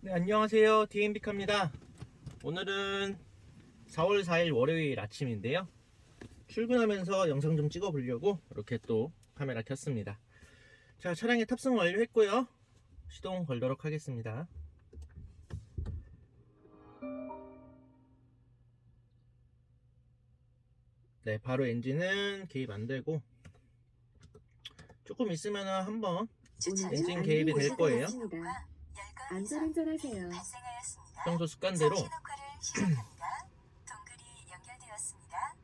네, 안녕하세요. DMB카입니다. 오늘은 4월 4일 월요일 아침인데요. 출근하면서 영상 좀 찍어 보려고 이렇게 또 카메라 켰습니다. 자, 차량에 탑승 완료했고요. 시동 걸도록 하겠습니다. 네, 바로 엔진은 개입 안 되고 조금 있으면 한번 엔진 개입이 될 거예요. 안전운전하세요. 평소 습관대로 동글이 연결되었습니다.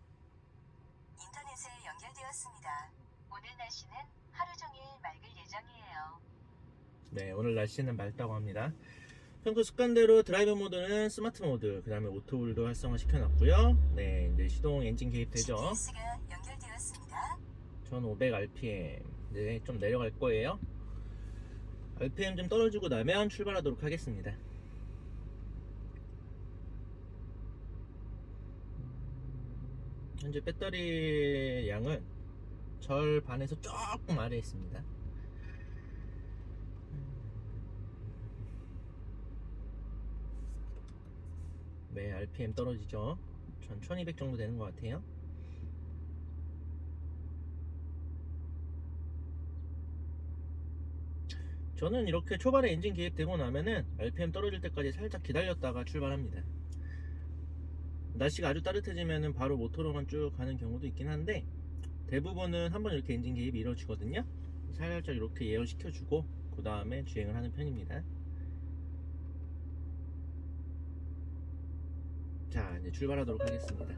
인터넷에 연결되었습니다. 오늘 날씨는 하루 종일 맑을 예정이에요. 네, 오늘 날씨는 맑다고 합니다. 평소 습관대로 드라이브 모드는 스마트 모드, 그 다음에 오토홀도 활성화 시켜놨고요. 네, 이제 시동 엔진 개입되죠. GPS가 연결되었습니다. 1500rpm. 네, 좀 내려갈 거예요. RPM 좀 떨어지고 나면 출발하도록 하겠습니다. 현재 배터리 양은 절 반에서 조금 아래에 있습니다. 네, RPM 떨어지죠. 전 1200 정도 되는 것 같아요. 저는 이렇게 초반에 엔진 개입되고 나면은 RPM 떨어질 때까지 살짝 기다렸다가 출발합니다. 날씨가 아주 따뜻해지면은 바로 모터로만 쭉 가는 경우도 있긴 한데, 대부분은 한번 이렇게 엔진 개입이 이루어지거든요. 살짝 이렇게 예열시켜주고 그 다음에 주행을 하는 편입니다. 자, 이제 출발하도록 하겠습니다.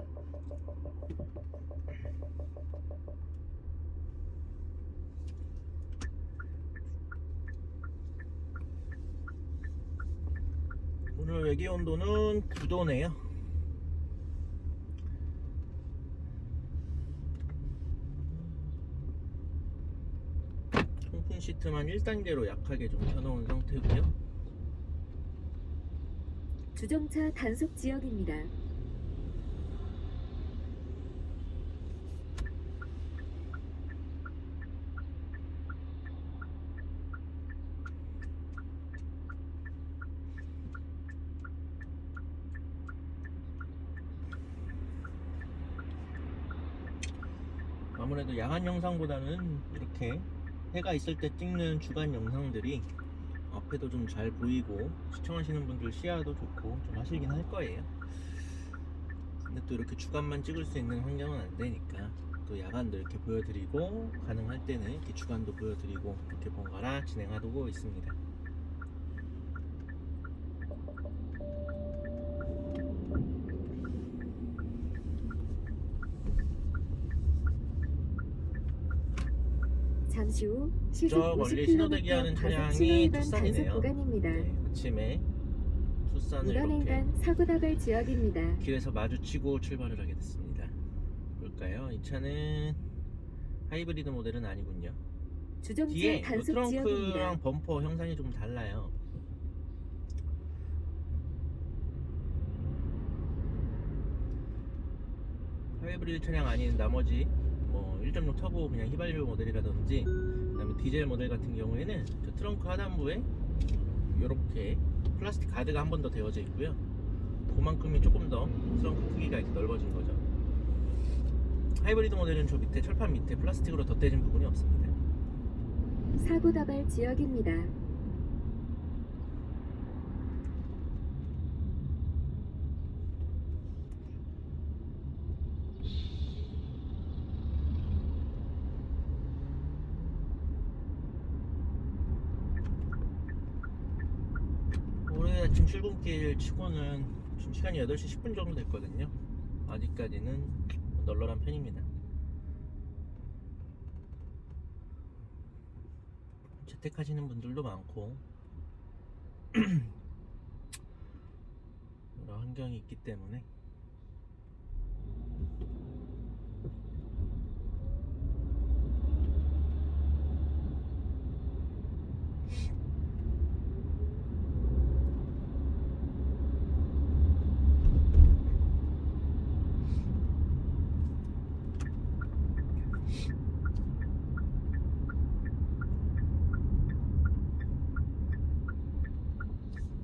오늘 외기 온도는 9도네요. 통풍 시트만 1단계로 약하게 좀 켜놓은 상태고요. 주정차 단속 지역입니다. 아무래도 야간 영상보다는 이렇게 해가 있을 때 찍는 주간 영상들이 앞에도 좀 잘 보이고 시청하시는 분들 시야도 좋고 좀 하시긴 할 거예요. 근데 또 이렇게 주간만 찍을 수 있는 환경은 안 되니까 또 야간도 이렇게 보여드리고 가능할 때는 이렇게 주간도 보여드리고 이렇게 번갈아 진행하고 있습니다. 잠시 후 시속 저 멀리 신호대기하는 50km 차량이 신호위반 단속 투싼이네요. 구간입니다. 네, 아침에 투싼을 이번 이렇게 횡단 사고다발 지역입니다. 길에서 마주치고 출발을 하게 됐습니다. 볼까요? 이 차는 하이브리드 모델은 아니군요. 주정차 뒤에 단속 트렁크랑 지역입니다. 범퍼 형상이 좀 달라요. 하이브리드 차량 아닌 나머지 뭐 1.6 터보 그냥 휘발유 모델이라든지 그다음에 디젤 모델 같은 경우에는 저 트렁크 하단부에 이렇게 플라스틱 가드가 한 번 더 되어져 있고요. 그만큼이 조금 더 트렁크 크기가 이렇게 넓어진 거죠. 하이브리드 모델은 저 밑에 철판 밑에 플라스틱으로 덧대진 부분이 없습니다. 사고다발 지역입니다. 오늘 아침 출근길 치고는 지금 시간이 8시 10분 정도 됐거든요. 아직까지는 널널한 편입니다. 재택하시는 분들도 많고 여러 환경이 있기 때문에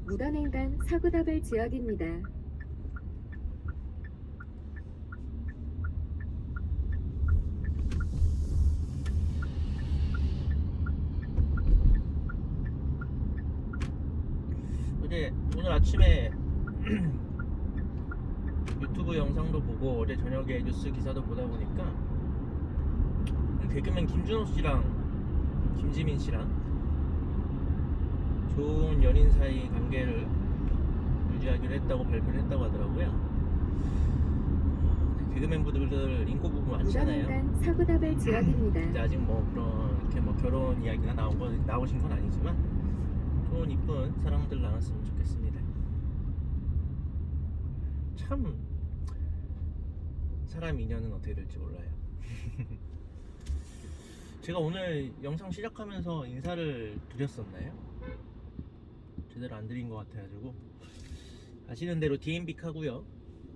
무단횡단 사고다발 지역입니다. 오늘 아침에 유튜브 영상도 보고 어제 저녁에 뉴스 기사도 보다 보니까 개그맨 김준호 씨랑 김지민 씨랑 좋은 연인 사이 관계를 유지하기로 했다고 발표를 했다고 하더라고요. 개그맨 분들 인고 부분 많잖아요. 무단횡단 사고다발 지역입니다. 근데 아직 뭐 그런 이렇게 뭐 결혼 이야기가 나오신 건 아니지만 좋은 이쁜 사랑들 나눴으면 좋겠습니다. 참 사람 인연은 어떻게 될지 몰라요. 제가 오늘 영상 시작하면서 인사를 드렸었나요? 제대로 안 드린 것 같아가지고 아시는 대로 DMB 하고요.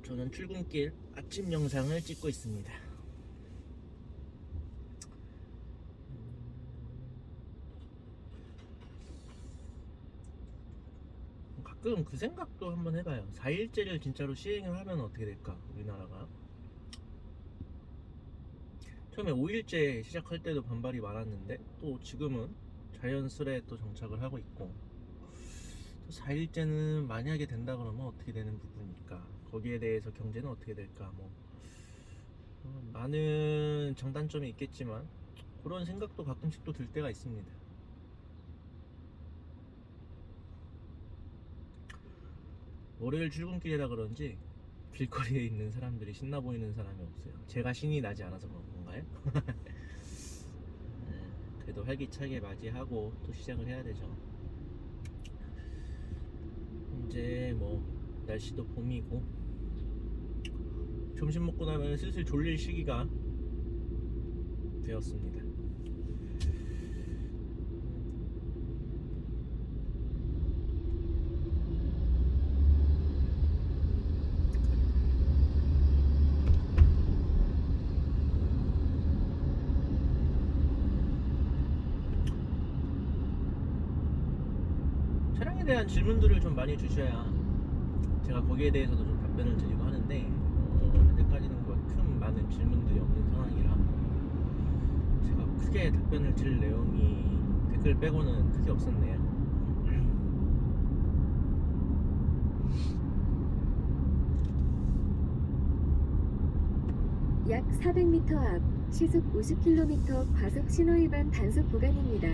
저는 출근길 아침 영상을 찍고 있습니다. 가끔 그 생각도 한번 해봐요. 4일제를 진짜로 시행을 하면 어떻게 될까, 우리나라가. 처음에 5일제 시작할 때도 반발이 많았는데 또 지금은 자연스레 또 정착을 하고 있고, 또 4일제는 만약에 된다 그러면 어떻게 되는 부분일까, 거기에 대해서 경제는 어떻게 될까, 뭐 많은 장단점이 있겠지만 그런 생각도 가끔씩 또 들 때가 있습니다. 월요일 출근길이라 그런지 길거리에 있는 사람들이 신나 보이는 사람이 없어요. 제가 신이 나지 않아서 그런 건가요? 네, 그래도 활기차게 맞이하고 또 시작을 해야 되죠. 이제 뭐 날씨도 봄이고 점심 먹고 나면 슬슬 졸릴 시기가 되었습니다. 차량에 대한 질문들을 좀 많이 주셔야 제가 거기에 대해서도 좀 답변을 드리고 하는데 현재까지는 큰 많은 질문들이 없는 상황이라 제가 크게 답변을 드릴 내용이 댓글 빼고는 크게 없었네요. 약 400m 앞 시속 50km 과속 신호위반 단속 구간입니다.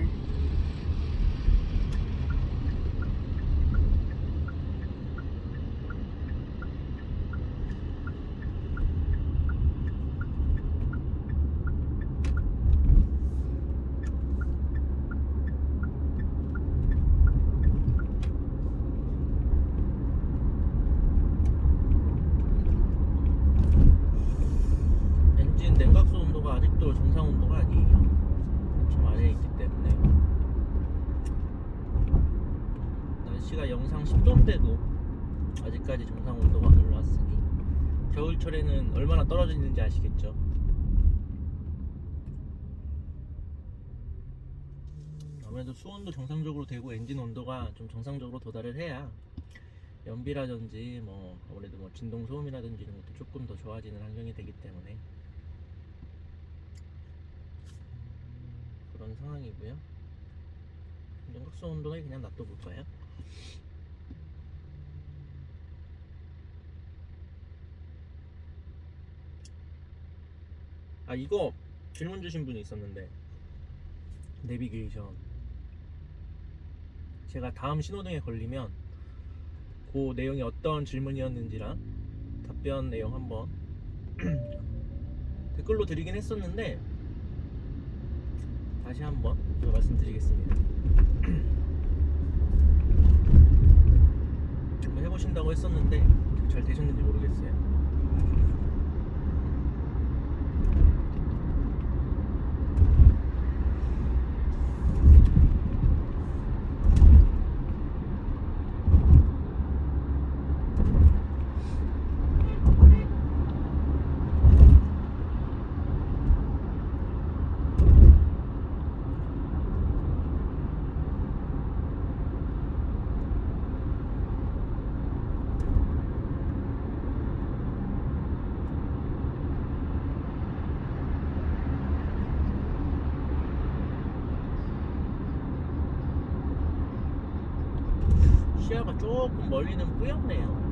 엔진 냉각수 온도가 아직도 정상 온도가 아니에요. 엄청 아래에 있기 때문에 날씨가 영상 10도인데도 아직까지 정상 온도가 안 올라왔으니 겨울철에는 얼마나 떨어지는지 아시겠죠? 아무래도 수온도 정상적으로 되고 엔진 온도가 좀 정상적으로 도달을 해야 연비라든지 뭐 아무래도 뭐 진동 소음이라든지 이런 것도 조금 더 좋아지는 환경이 되기 때문에 그런 상황이고요. 냉각수 온도는 그냥 놔둬볼까요? 아, 이거 질문 주신 분이 있었는데 내비게이션 제가 다음 신호등에 걸리면 그 내용이 어떤 질문이었는지랑 답변 내용 한번 댓글로 드리긴 했었는데 다시 한번 제가 말씀드리겠습니다. 한번 해보신다고 했었는데 잘 되셨는지 모르겠어요. 시야가 조금 멀리는 뿌옇네요.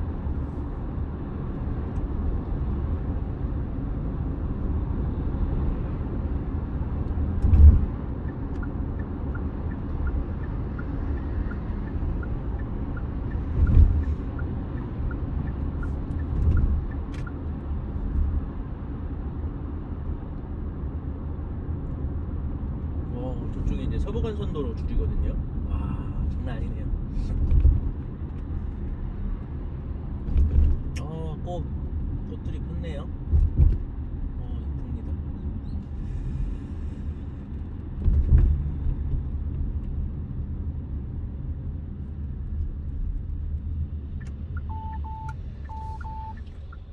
저쪽에 이제 서부간선도로 줄이거든요. 와, 장난 아니네요. 꽃들이 폈네요. 이쁩니다.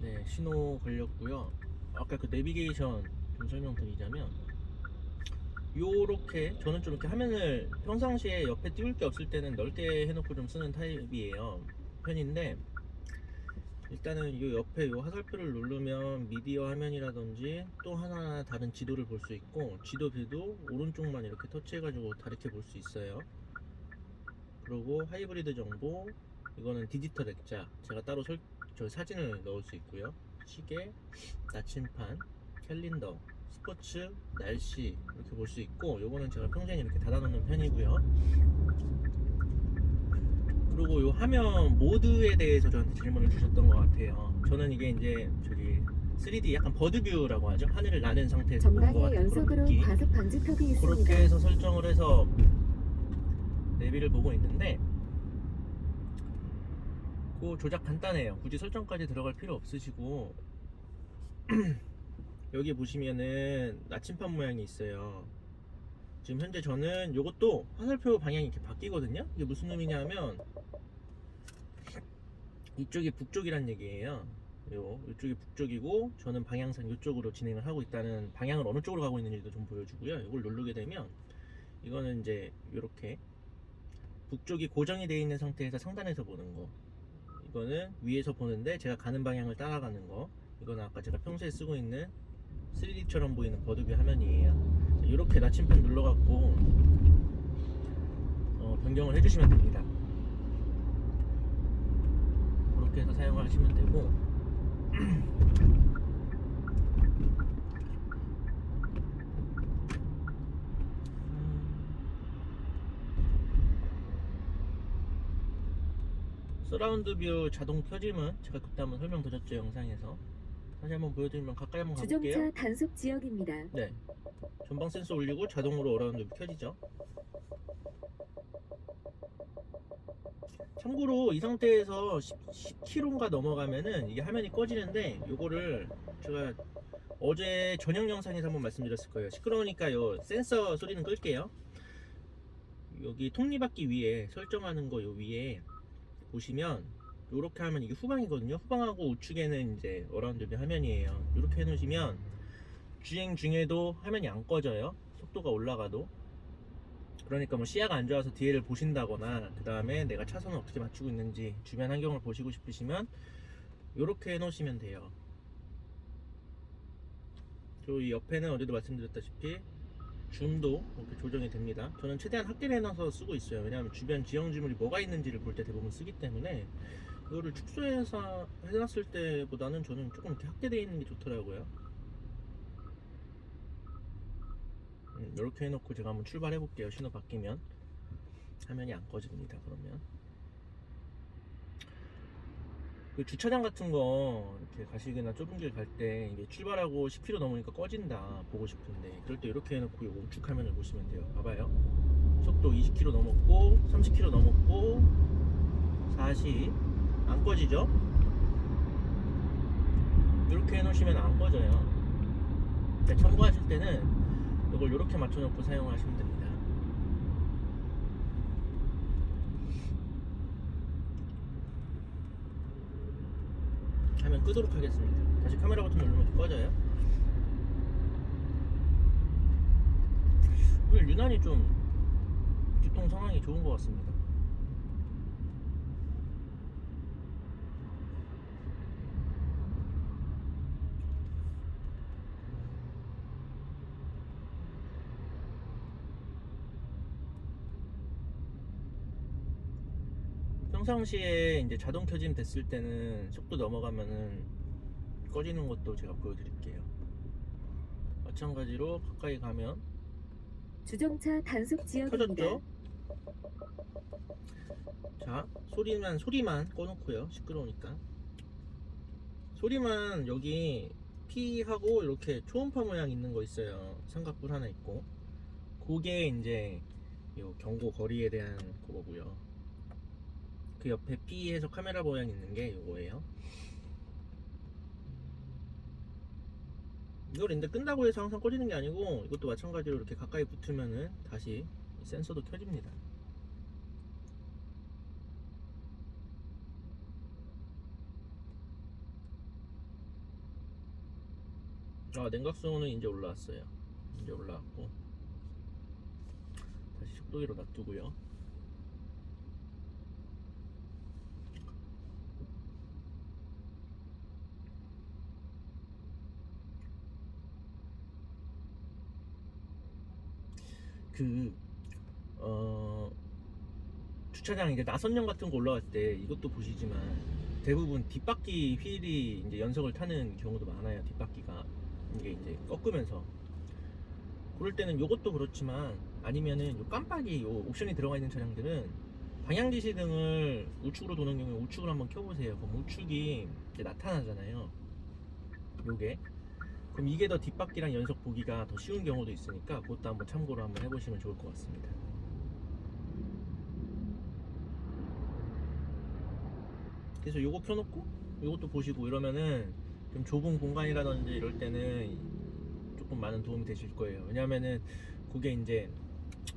네, 신호 걸렸고요. 아까 그 내비게이션 좀 설명드리자면, 요렇게 저는 좀 이렇게 화면을 평상시에 옆에 띄울 게 없을 때는 넓게 해놓고 좀 쓰는 타입이에요. 편인데, 일단은 요 옆에 요 화살표를 누르면 미디어 화면이라든지 또 하나 다른 지도를 볼 수 있고, 지도뷰도 오른쪽만 이렇게 터치해가지고 다르게 볼 수 있어요. 그리고 하이브리드 정보, 이거는 디지털 액자, 제가 따로 저 사진을 넣을 수 있고요. 시계, 나침판, 캘린더, 스포츠, 날씨 이렇게 볼 수 있고, 요거는 제가 평소에 이렇게 닫아놓는 편이고요. 그리고 요 화면 모드에 대해서 저한테 질문을 주셨던 것 같아요. 저는 이게 이제 저기 3D 약간 버드뷰라고 하죠. 하늘을 나는 상태에서 보는 것 전방에 같은 그런 연속으로 느낌. 과속 방지턱이 있습니다. 그렇게 해서 설정을 해서 내비를 보고 있는데, 그 조작 간단해요. 굳이 설정까지 들어갈 필요 없으시고 여기 보시면은 나침판 모양이 있어요. 지금 현재 저는 요것도 화살표 방향이 이렇게 바뀌거든요. 이게 무슨 의미냐면 이쪽이 북쪽이란 얘기예요. 이쪽이 북쪽이고 저는 방향상 이쪽으로 진행을 하고 있다는, 방향을 어느 쪽으로 가고 있는지도 좀 보여주고요. 이걸 누르게 되면 이거는 이제 이렇게 북쪽이 고정이 되어 있는 상태에서 상단에서 보는 거, 이거는 위에서 보는데 제가 가는 방향을 따라가는 거, 이거는 아까 제가 평소에 쓰고 있는 3D처럼 보이는 버드뷰 화면이에요. 이렇게 나침판 눌러갖고 변경을 해주시면 됩니다. 그렇게 해서 사용을 하시면 되고, 서라운드 뷰 자동 켜짐은 제가 그때 한번 설명드렸죠, 영상에서. 다시 한번 보여드리면 가까이 한번 가볼게요. 주정차 단속 지역입니다. 네, 전방 센서 올리고 자동으로 어라운드 뷰 켜지죠. 참고로 이 상태에서 10km가 넘어가면은 이게 화면이 꺼지는데, 요거를 제가 어제 저녁 영상에서 한번 말씀드렸을 거예요. 시끄러우니까 요 센서 소리는 끌게요. 여기 톱니바퀴 위에 설정하는 거, 요 위에 보시면 요렇게 하면 이게 후방이거든요. 후방하고 우측에는 이제 어라운드 뷰 화면이에요. 요렇게 해놓으시면 주행 중에도 화면이 안 꺼져요. 속도가 올라가도. 그러니까 뭐 시야가 안 좋아서 뒤에를 보신다거나, 그 다음에 내가 차선을 어떻게 맞추고 있는지 주변 환경을 보시고 싶으시면 요렇게 해놓으시면 돼요. 이 옆에는 어제도 말씀드렸다시피 줌도 이렇게 조정이 됩니다. 저는 최대한 확대를 해놔서 쓰고 있어요. 왜냐하면 주변 지형지물이 뭐가 있는지를 볼 때 대부분 쓰기 때문에, 이거를 축소해서 해놨을 때보다는 저는 조금 이렇게 확대되어 있는 게 좋더라고요. 이렇게 해놓고 제가 한번 출발해 볼게요. 신호 바뀌면 화면이 안 꺼집니다. 그러면 그 주차장 같은 거 이렇게 가시거나 좁은 길 갈 때 이게 출발하고 10km 넘으니까 꺼진다 보고 싶은데, 그럴 때 이렇게 해놓고 이 우측 화면을 보시면 돼요. 봐봐요. 속도 20km 넘었고 30km 넘었고 40, 안 꺼지죠? 이렇게 해놓으시면 안 꺼져요. 그러니까 참고하실 때는 이걸 이렇게 맞춰놓고 사용하시면 됩니다. 화면 끄도록 하겠습니다. 다시 카메라 버튼 누르면 꺼져요. 오늘 유난히 좀 교통 상황이 좋은 것 같습니다. 평상시에 이제 자동 켜짐 됐을 때는 속도 넘어가면은 꺼지는 것도 제가 보여드릴게요. 마찬가지로 가까이 가면 주정차 단속 지역입니다. 켜졌죠? 자, 소리만 꺼놓고요. 시끄러우니까. 소리만 여기 P하고 이렇게 초음파 모양 있는 거 있어요. 삼각불 하나 있고. 그게 이제 요 경고 거리에 대한 그거고요. 그 옆에 P에서 카메라 모양 있는 게 요거예요. 이걸 근데 끈다고 해서 항상 꺼지는 게 아니고 이것도 마찬가지로 이렇게 가까이 붙으면은 다시 센서도 켜집니다. 냉각수는 이제 올라왔어요. 이제 올라왔고 다시 속도기로 놔두고요. 주차장 이제 나선형 같은 거 올라갈 때 이것도 보시지만 대부분 뒷바퀴 휠이 이제 연석을 타는 경우도 많아요. 뒷바퀴가 이게 이제 꺾으면서 그럴 때는 요것도 그렇지만 아니면은 요 깜빡이 요 옵션이 들어가 있는 차량들은 방향지시등을 우측으로 도는 경우에 우측을 한번 켜보세요. 그럼 우측이 이제 나타나잖아요. 요게 그럼 이게 더 뒷바퀴랑 연석 보기가 더 쉬운 경우도 있으니까 그것도 한번 참고로 한번 해보시면 좋을 것 같습니다. 그래서 요거 켜놓고 요것도 보시고 이러면은 좀 좁은 공간이라든지 이럴 때는 조금 많은 도움이 되실 거예요. 왜냐면은 그게 이제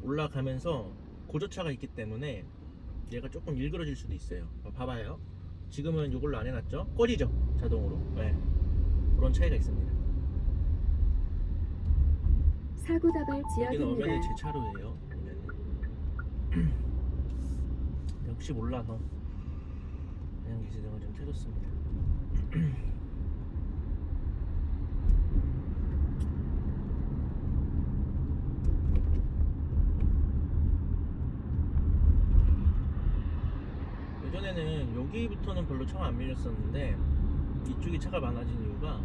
올라가면서 고저차가 있기 때문에 얘가 조금 일그러질 수도 있어요. 봐봐요. 지금은 요걸로 안 해놨죠? 꺼지죠? 자동으로. 네. 그런 차이가 있습니다. 사고 다발 여기는 지역입니다. 엄연히 제 차로예요. 혹시 몰라서 그냥 기세등을 좀 켜줬습니다. 예전에는 여기부터는 별로 차가 안 밀렸었는데 이쪽이 차가 많아진 이유가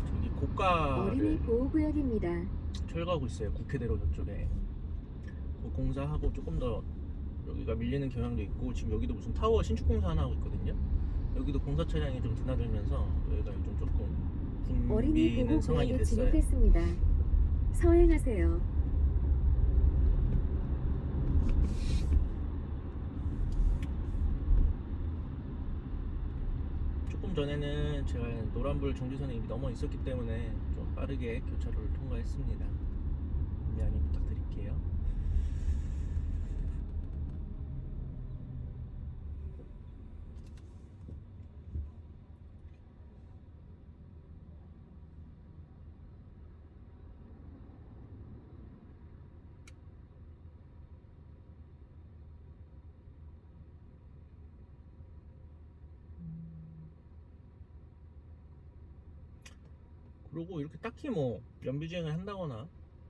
저기 어린이 고가를 보호구역입니다. 철거하고 있어요. 국회대로 저쪽에 그 공사하고 조금 더 여기가 밀리는 경향도 있고 지금 여기도 무슨 타워 신축 공사 하나 하고 있거든요. 여기도 공사 차량이 좀 드나들면서 여기가 요즘 조금 어린이 붐비는 상황이 보호구역에 됐어요. 진입했습니다. 서행하세요. 조금 전에는 제가 노란불 정지선에 이미 넘어 있었기 때문에 좀 빠르게 교차로를 통과했습니다. 양해 부탁드릴게요. 그리고 이렇게 딱히 뭐 연비주행을 한다거나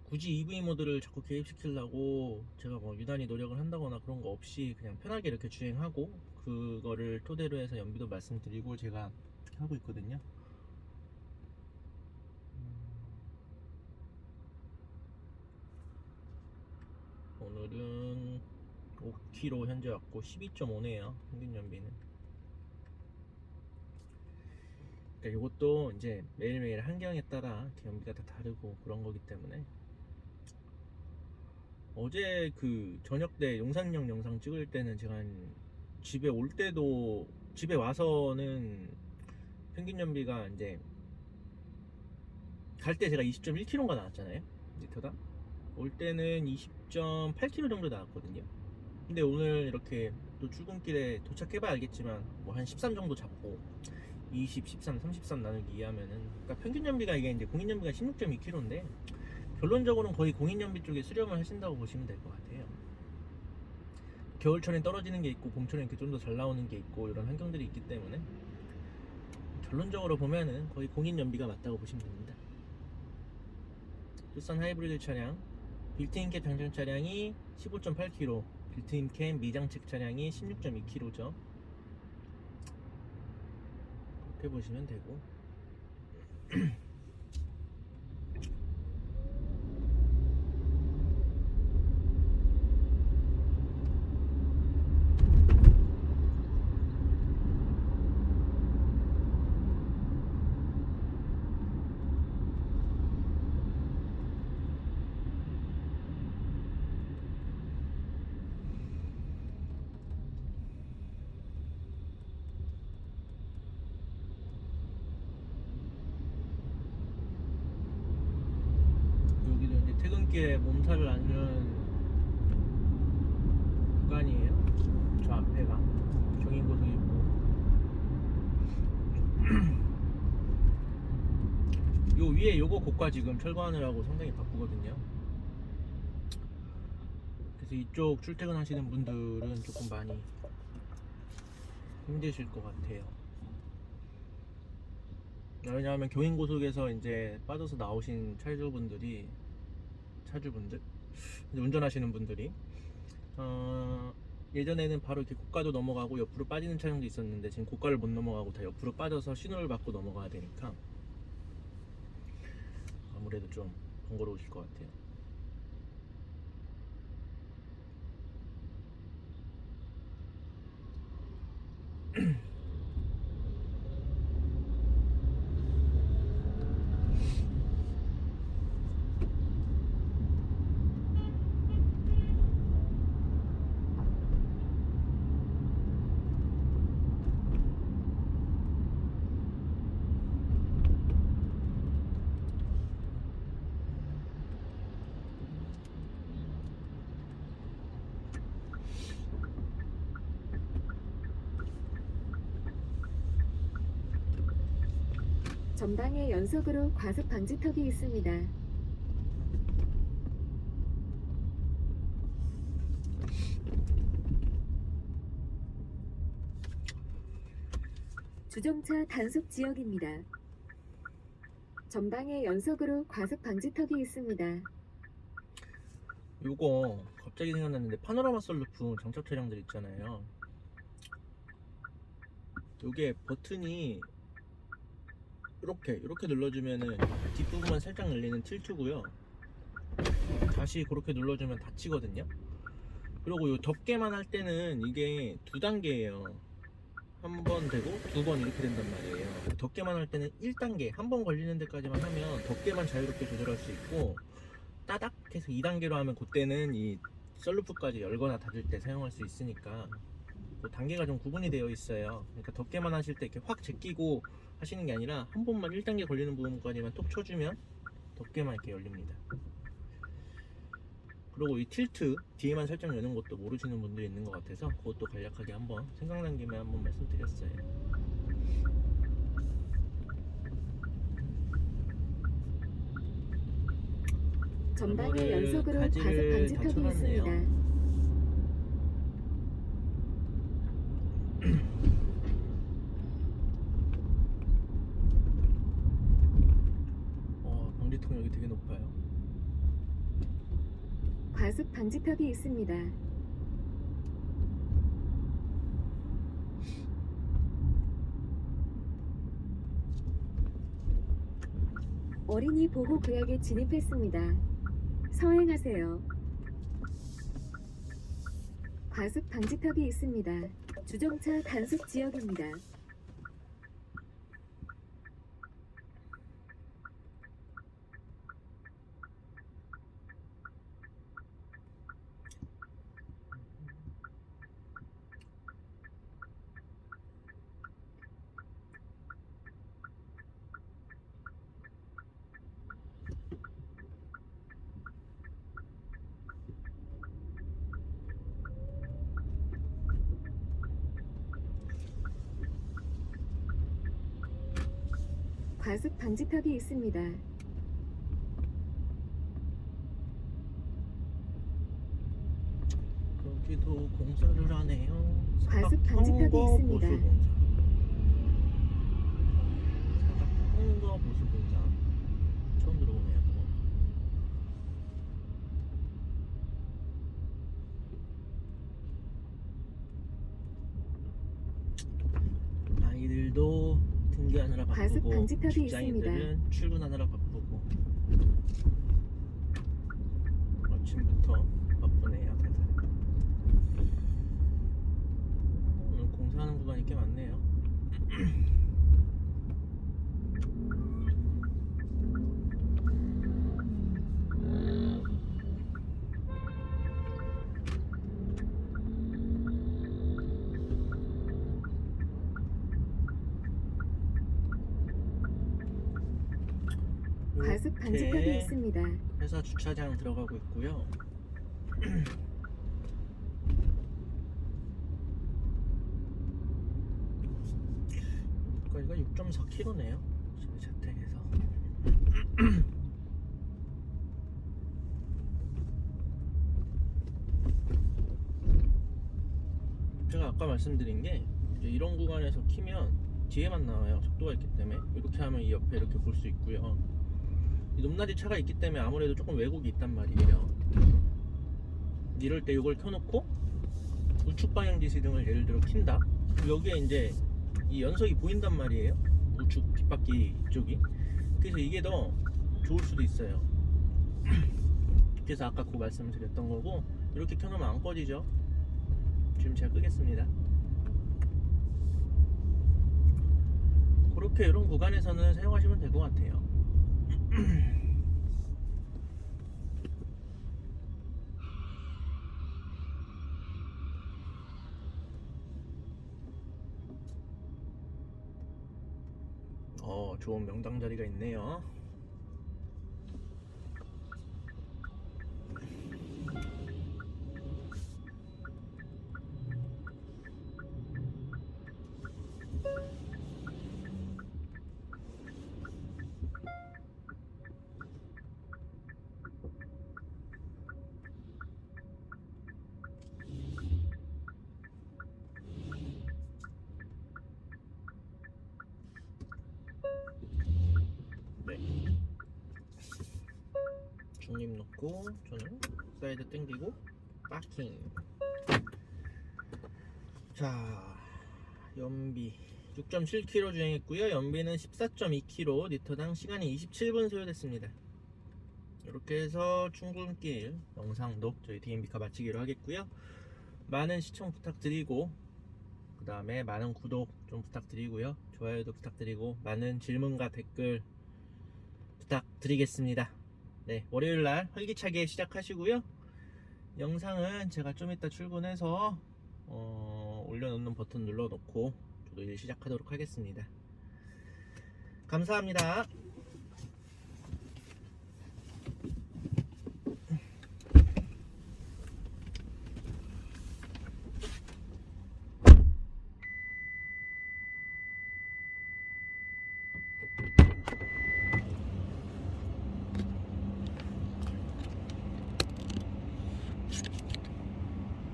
굳이 EV 모드를 자꾸 개입시키려고 제가 뭐 유난히 노력을 한다거나 그런 거 없이 그냥 편하게 이렇게 주행하고 그거를 토대로 해서 연비도 말씀드리고 제가 하고 있거든요. 오늘은 5km 현재 왔고 12.5네요. 평균 연비는. 그러니까 이것도 이제 매일매일 환경에 따라 이렇게 연비가 다 다르고 그런 거기 때문에 어제 그 저녁 때 용산역 영상 찍을 때는 제가 집에 올 때도 집에 와서는 평균 연비가 이제 갈 때 제가 20.1km가 나왔잖아요. 리터당. 올 때는 20.8km 정도 나왔거든요. 근데 오늘 이렇게 또 출근길에 도착해봐야 알겠지만 뭐 한 13 정도 잡고 20, 13, 33 나누기 2하면은 그러니까 평균 연비가 이게 이제 공인 연비가 16.2km인데 결론적으로는 거의 공인 연비 쪽에 수렴을 하신다고 보시면 될 것 같아요. 겨울철엔 떨어지는 게 있고 봄철엔 이렇게 좀 더 잘 나오는 게 있고 이런 환경들이 있기 때문에 결론적으로 보면은 거의 공인 연비가 맞다고 보시면 됩니다. 투싼 하이브리드 차량 빌트인 캡 장착 차량이 15.8km 빌트인 캠 미장착 차량이 16.2kg죠. 그렇게 보시면 되고 여기도 이제 퇴근길에 몸살을 앓는 구간이에요. 저 앞에가 경인고속 있고 요 위에 요거 고가 지금 철거하느라고 상당히 바쁘거든요. 그래서 이쪽 출퇴근하시는 분들은 조금 많이 힘드실 것 같아요. 왜냐하면 경인고속에서 이제 빠져서 나오신 차주분들 이제 운전하시는 분들이 예전에는 바로 이렇게 고가도 넘어가고 옆으로 빠지는 차량도 있었는데 지금 고가를 못 넘어가고 다 옆으로 빠져서 신호를 받고 넘어가야 되니까 아무래도 좀 번거로우실 것 같아요. 전방에 연속으로 과속 방지턱이 있습니다. 주정차 단속 지역입니다. 전방에 연속으로 과속 방지턱이 있습니다. 요거 갑자기 생각났는데 파노라마 썬루프 장착 차량들 있잖아요. 요게 버튼이 이렇게 눌러주면은 뒷부분만 살짝 열리는 틸트고요. 다시 그렇게 눌러주면 닫히거든요. 그리고 요 덮개만 할 때는 이게 두 단계예요. 한 번 되고 두 번 이렇게 된단 말이에요. 덮개만 할 때는 1단계 한 번 걸리는 데까지만 하면 덮개만 자유롭게 조절할 수 있고 따닥 해서 2단계로 하면 그때는 이 썬루프까지 열거나 닫을 때 사용할 수 있으니까 그 단계가 좀 구분이 되어 있어요. 그러니까 덮개만 하실 때 이렇게 확 제끼고 하시는 게 아니라 한 번만 1단계 걸리는 부분까지만 톡 쳐주면 덮개만 이렇게 열립니다. 그리고 이 틸트 뒤에만 살짝 여는 것도 모르시는 분들이 있는 것 같아서 그것도 간략하게 한번 생각난 김에 한번 말씀드렸어요. 전방에 연속으로 과속 가지를 방지턱이 다 쳐놨네요. 있습니다. 방지턱 여기 되게 높아요. 과속 방지턱이 있습니다. 어린이 보호 구역에 진입했습니다. 서행하세요. 과속 방지턱이 있습니다. 주정차 단속 지역입니다. 과속 방지턱이 있습니다. 여기도 공사를 하네요. 과속 방지턱이 있습니다. 사각형거 보수공사 처음 들어보네요. 그거. 직원들도 등교하느라 과속 바쁘고 방지턱이 직장인들은 출근하느라 바쁘고 아침부터 바쁘네요 다들. 오늘 공사하는 구간이 꽤 많네요. 과속 방지턱이 이렇게 있습니다. 회사 주차장 들어가고 있고요. 여기가 6.4km네요. 저희 자택에서. 제가 아까 말씀드린 게 이제 이런 구간에서 키면 뒤에만 나와요. 속도가 있기 때문에 이렇게 하면 이 옆에 이렇게 볼 수 있고요. 이 높낮이 차가 있기 때문에 아무래도 조금 왜곡이 있단 말이에요. 이럴 때 이걸 켜놓고 우측 방향 지시등을 예를 들어 킨다. 그럼 여기에 이제 이 연석이 보인단 말이에요. 우측 뒷바퀴 쪽이. 그래서 이게 더 좋을 수도 있어요. 그래서 아까 그 말씀을 드렸던 거고, 이렇게 켜놓으면 안 꺼지죠. 지금 제가 끄겠습니다. 그렇게 이런 구간에서는 사용하시면 될 것 같아요. 좋은 명당 자리가 있네요. 중립 놓고 저는 사이드 당기고 파킹. 자, 연비 6.7km 주행했고요. 연비는 14.2km, 리터당 시간이 27분 소요됐습니다. 이렇게 해서 충군길 영상도 저희 DMB카 마치기로 하겠고요. 많은 시청 부탁드리고, 그 다음에 많은 구독 좀 부탁드리고요. 좋아요도 부탁드리고, 많은 질문과 댓글 부탁드리겠습니다. 네, 월요일날 활기차게 시작하시고요. 영상은 제가 좀 이따 출근해서 올려놓는 버튼 눌러놓고 저도 이제 시작하도록 하겠습니다. 감사합니다.